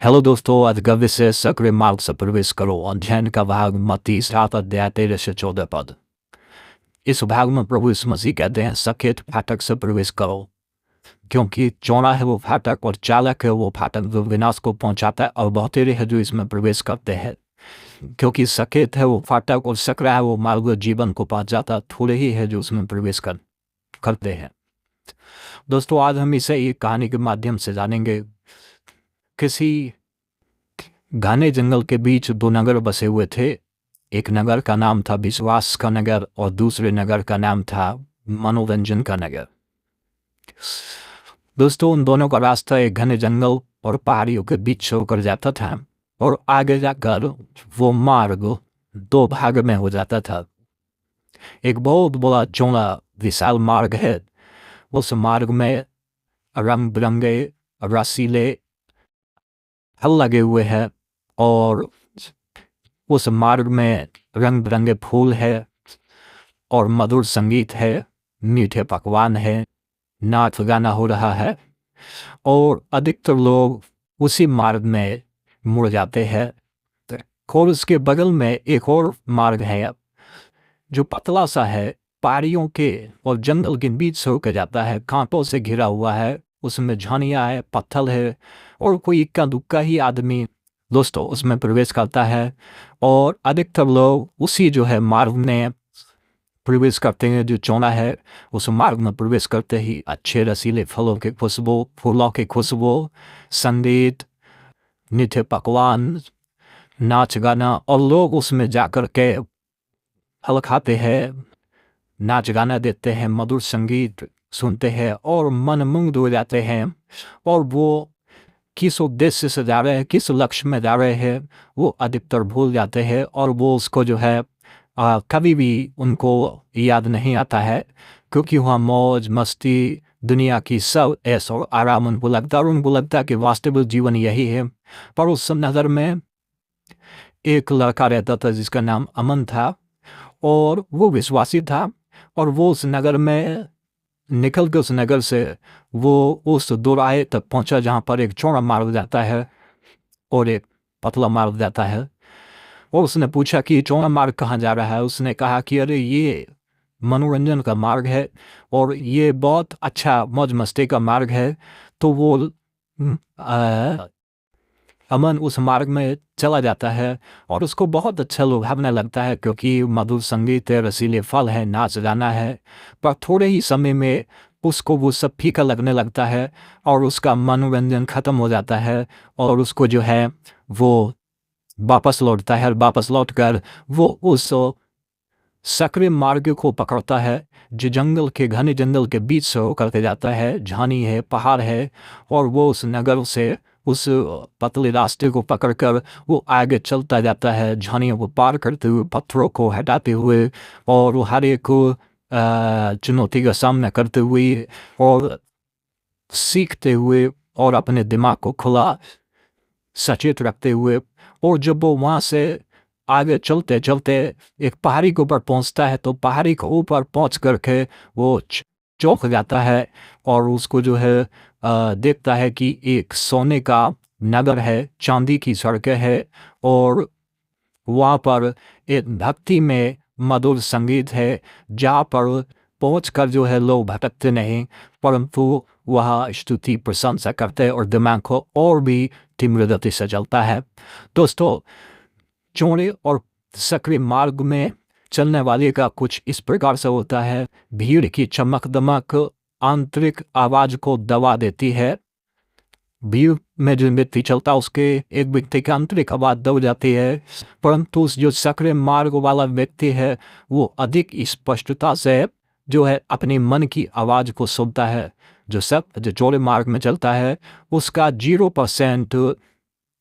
Hello दोस्तों, आज गव्य से सक्रिय मार्ग से प्रवेश करो। अध्ययन का भाग मत्ती 7 अध्याय 13 से 14 पद। इस भाग में प्रभु यीशु मसीह कहते हैं, सकेत फाटक से प्रवेश करो, क्योंकि चौड़ा है वो फाटक और चालक है वो फाटक जो विनाश को पहुंचाता है, और बहुतेरे हैं जो इसमें प्रवेश करते हैं। क्योंकि सकेत है वो फाटक और सकरा है वो मार्ग जीवन को पहुंच जाता, थोड़े ही है जो उसमें प्रवेश करते हैं। दोस्तों, आज हम इसे एक कहानी के माध्यम से जानेंगे। किसी घने जंगल के बीच दो नगर बसे हुए थे। एक नगर का नाम था विश्वास का नगर और दूसरे नगर का नाम था मनोरंजन का नगर। दोस्तों, उन दोनों का रास्ता एक घने जंगल और पहाड़ियों के बीच होकर जाता था, और आगे जाकर वो मार्ग दो भाग में हो जाता था। एक बहुत बड़ा चौड़ा विशाल मार्ग है। उस मार्ग में रंग बिरंगे रसीले फल लगे हुए हैं, और उस मार्ग में रंग बिरंगे फूल है और मधुर संगीत है, मीठे पकवान है, नाच गाना हो रहा है, और अधिकतर लोग उसी मार्ग में मुड़ जाते हैं। और उसके बगल में एक और मार्ग है जो पतला सा है, पहाड़ियों के और जंगल के बीच से होकर जाता है, कांटों से घिरा हुआ है, उसमें झाड़ियाँ है, पत्थर है, और कोई इक्का दुक्का ही आदमी दोस्तों उसमें प्रवेश करता है। और अधिकतर लोग उसी जो है मार्ग में प्रवेश करते हैं जो चौड़ा है। उस मार्ग में प्रवेश करते ही अच्छे रसीले फलों के खुशबू, फूलों की खुशबू, संगीत, मीठे पकवान, नाच गाना, और लोग उसमें जाकर के फल खाते हैं, नाच गाना देते हैं, मधुर संगीत सुनते हैं और मनमुग्ध हो जाते हैं। और वो किस उद्देश्य से जा रहे हैं, किस लक्ष्य में जा रहे हैं, वो अधिकतर भूल जाते हैं, और वो उसको जो है कभी भी उनको याद नहीं आता है, क्योंकि वहाँ मौज मस्ती दुनिया की सब ऐश और आराम उनको लगता, और उनको लगता है कि वास्तविक जीवन यही है। पर उस नगर में एक लड़का रहता था जिसका नाम अमन था, और वो विश्वासी था, और वो उस नगर में निकल के उस नगर से वो उस दोराहे तक पहुंचा जहाँ पर एक चौड़ा मार्ग जाता है और एक पतला मार्ग जाता है। और उसने पूछा कि चौड़ा मार्ग कहाँ जा रहा है। उसने कहा कि अरे ये मनोरंजन का मार्ग है और ये बहुत अच्छा मौज मस्ती का मार्ग है। तो वो अमन उस मार्ग में चला जाता है और उसको बहुत अच्छा लुभावने लगता है, क्योंकि मधुर संगीत है, रसीले फल है, नाच गाना है। पर थोड़े ही समय में उसको वो सब फीका लगने लगता है और उसका मनोरंजन खत्म हो जाता है, और उसको जो है वो वापस लौटता है, और वापस लौटकर वो उस सक्रिय मार्ग को पकड़ता है जो जंगल के घने जंगल के बीच से होकर के जाता है। झाड़ी है, पहाड़ है, और वो उस नगर से उस पतले रास्ते को पकड़कर वो आगे चलता जाता है, झाड़ियों को पार करते हुए, पत्थरों को हटाते हुए, और वो हर एक चुनौती का सामना करते हुए और सीखते हुए और अपने दिमाग को खुला सचेत रखते हुए। और जब वो वहाँ से आगे चलते चलते एक पहाड़ी के ऊपर पहुँचता है, तो पहाड़ी के ऊपर पहुँच करके वो चौंक जाता है, और उसको जो है देखता है कि एक सोने का नगर है, चांदी की सड़कें है, और वहाँ पर एक भक्ति में मधुर संगीत है, जहाँ पर पहुँचकर जो है लोग भटकते नहीं, परंतु वह स्तुति प्रशंसा करते हैं और दिमाग को और भी तीव्र गति से चलता है। दोस्तों, चौड़े और सक्रिय मार्ग में चलने वाले का कुछ इस प्रकार से होता है। भीड़ की चमक दमक आंतरिक आवाज को दबा देती है। भीड़ में जो व्यक्ति चलता उसके एक व्यक्ति की आंतरिक आवाज दब जाती है, परंतु जो सक्रिय मार्ग वाला व्यक्ति है वो अधिक स्पष्टता से जो है अपनी मन की आवाज को सुनता है। जो चौड़े मार्ग में चलता है उसका 0%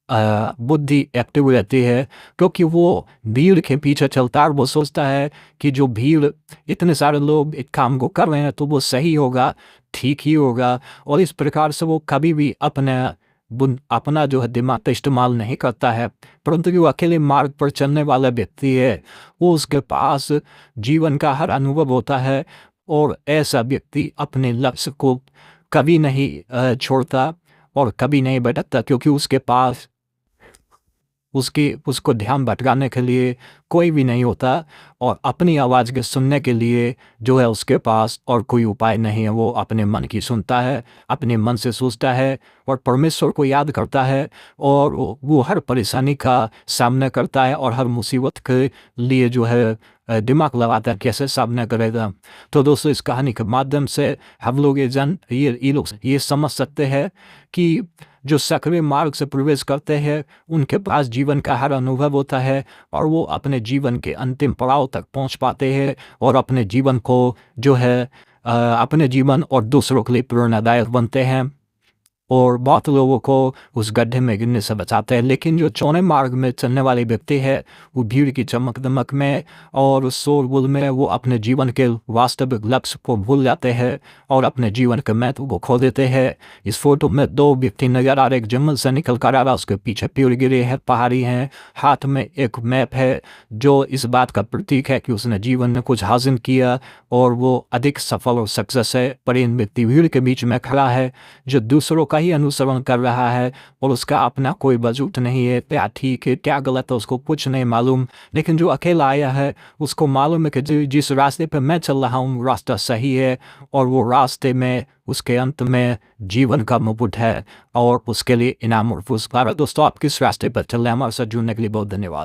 बुद्धि एक्टिव रहती है, क्योंकि वो भीड़ के पीछे चलता है और वो सोचता है कि जो भीड़ इतने सारे लोग एक काम को कर रहे हैं तो वो सही होगा, ठीक ही होगा, और इस प्रकार से वो कभी भी अपना जो है दिमाग का इस्तेमाल नहीं करता है। परंतु जो अकेले मार्ग पर चलने वाला व्यक्ति है वो उसके पास जीवन का हर अनुभव होता है, और ऐसा व्यक्ति अपने लक्ष्य को कभी नहीं छोड़ता, और कभी नहीं भटकता, क्योंकि उसके पास उसको ध्यान भटकाने के लिए कोई भी नहीं होता, और अपनी आवाज़ के सुनने के लिए जो है उसके पास और कोई उपाय नहीं है। वो अपने मन की सुनता है, अपने मन से सोचता है और परमेश्वर को याद करता है, और वो हर परेशानी का सामना करता है और हर मुसीबत के लिए जो है दिमाग लगाता है कैसे सामना करेगा। तो दोस्तों, इस कहानी के माध्यम से हम लोग ये समझ सकते हैं कि जो सक्रिय मार्ग से प्रवेश करते हैं उनके पास जीवन का हर अनुभव होता है, और वो अपने जीवन के अंतिम पड़ाव तक पहुंच पाते हैं और अपने जीवन को जो है अपने जीवन और दूसरों के लिए प्रेरणादायक बनते हैं, और बहुत लोगों को उस गड्ढे में गिरने से बचाते हैं। लेकिन जो चौने मार्ग में चलने वाले व्यक्ति है, वो भीड़ की चमक दमक में और उस शोरगुल में वो अपने जीवन के वास्तविक लक्ष्य को भूल जाते हैं और अपने जीवन के महत्व को खो देते हैं। इस फोटो में दो व्यक्ति नजर आ रहे, एक जंगल से निकल कर आ रहा, उसके पीछे पेड़ गिरे हैं, पहाड़ी हैं, हाथ में एक मैप है जो इस बात का प्रतीक है कि उसने जीवन में कुछ हासिल किया और वो अधिक सफल और सक्सेस है। पर इन व्यक्ति भीड़ के बीच में खड़ा है जो दूसरों का ही अनुसरण कर रहा है और उसका अपना कोई वजूद नहीं है। क्या ठीक है क्या गलत है उसको कुछ नहीं मालूम, लेकिन जो अकेला आया है उसको मालूम है कि जिस रास्ते पे मैं चल रहा हूँ रास्ता सही है, और वो रास्ते में उसके अंत में जीवन का मुकुट है और उसके लिए इनाम और पुरस्कार। दोस्तों, आप किस रास्ते पर चल रहे हैं? हमारे साथ जुड़ने के लिए बहुत धन्यवाद।